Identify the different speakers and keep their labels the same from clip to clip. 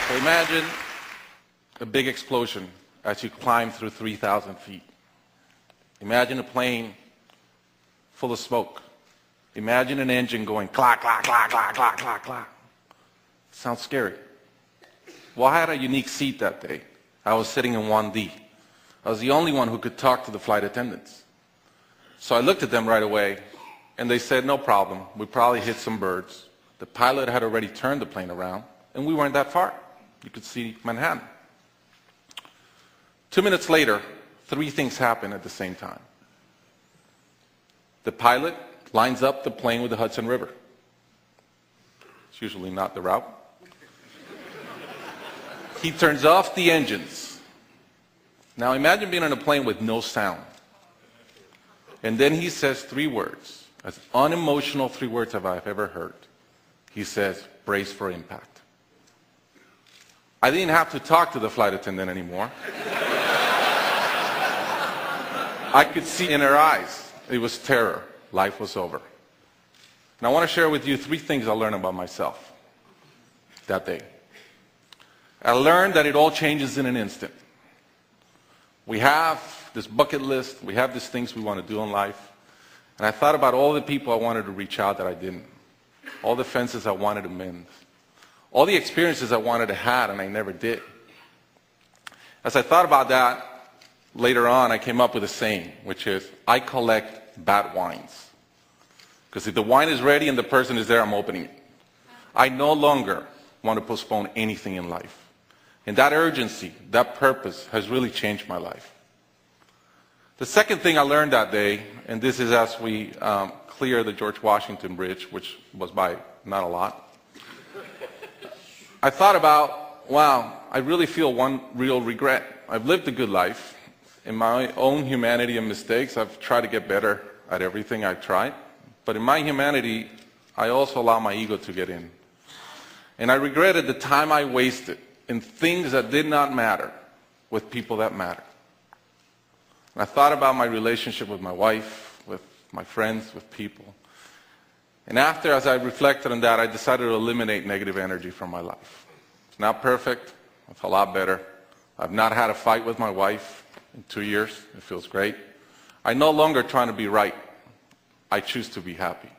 Speaker 1: So imagine a big explosion as you climb through 3,000 feet. Imagine a plane full of smoke. Imagine an engine going clack, clack, clack, clack, clack, clack, clack. Sounds scary. Well, I had a unique seat that day. I was sitting in 1D. I was the only one who could talk to the flight attendants. So I looked at them right away, and they said, no problem. We probably hit some birds. The pilot had already turned the plane around, and we weren't that far. You could see Manhattan. 2 minutes later, 3 things happened at the same time. The pilot lines up the plane with the Hudson River. It's usually not the route. He turns off the engines. Now imagine being on a plane with no sound. And then he says 3 words, as unemotional 3 words as I've ever heard. He says, brace for impact. I didn't have to talk to the flight attendant anymore. I could see in her eyes, it was terror. Life was over. And I want to share with you 3 things I learned about myself that day. I learned that it all changes in an instant. We have this bucket list, we have these things we want to do in life, and I thought about all the people I wanted to reach out that I didn't, all the fences I wanted to mend, all the experiences I wanted to have and I never did. As I thought about that, later on I came up with a saying, which is, I collect bad wines. Because if the wine is ready and the person is there, I'm opening it. I no longer want to postpone anything in life. And that urgency, that purpose has really changed my life. The second thing I learned that day, and this is as we clear the George Washington Bridge, which was by not a lot, I thought about, wow, I really feel one real regret. I've lived a good life. In my own humanity and mistakes, I've tried to get better at everything I've tried. But in my humanity, I also allow my ego to get in. And I regretted the time I wasted in things that did not matter with people that matter. And I thought about my relationship with my wife, with my friends, with people. And after, as I reflected on that, I decided to eliminate negative energy from my life. It's not perfect. It's a lot better. I've not had a fight with my wife in 2 years. It feels great. I'm no longer trying to be right. I choose to be happy.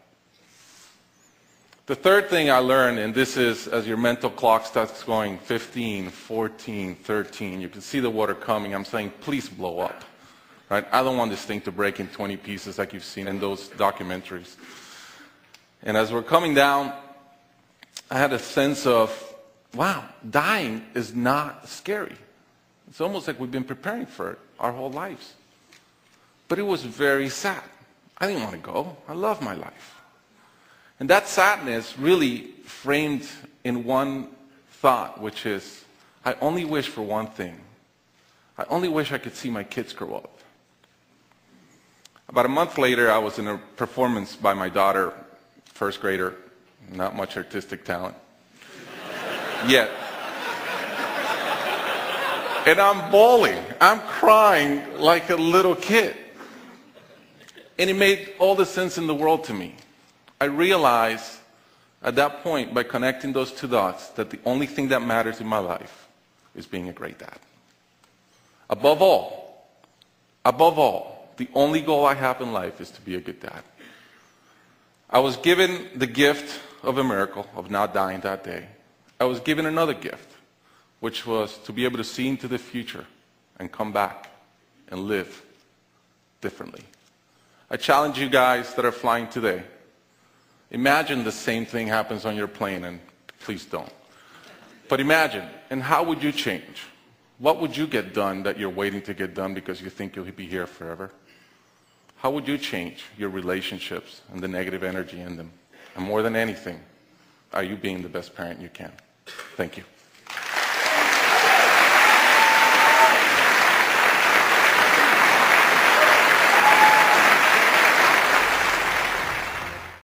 Speaker 1: The third thing I learned, and this is as your mental clock starts going 15, 14, 13, you can see the water coming. I'm saying, please blow up. Right? I don't want this thing to break in 20 pieces like you've seen in those documentaries. And as we're coming down, I had a sense of, wow, dying is not scary. It's almost like we've been preparing for it our whole lives. But it was very sad. I didn't want to go. I love my life. And that sadness really framed in one thought, which is, I only wish for one thing. I only wish I could see my kids grow up. About a month later, I was in a performance by my daughter, first grader, not much artistic talent yet. And I'm bawling. I'm crying like a little kid. And it made all the sense in the world to me. I realized at that point, by connecting those 2 dots, that the only thing that matters in my life is being a great dad. Above all, the only goal I have in life is to be a good dad. I was given the gift of a miracle of not dying that day. I was given another gift, which was to be able to see into the future and come back and live differently. I challenge you guys that are flying today. Imagine the same thing happens on your plane, and please don't. But imagine, and how would you change? What would you get done that you're waiting to get done because you think you'll be here forever? How would you change your relationships and the negative energy in them? And more than anything, are you being the best parent you can? Thank you.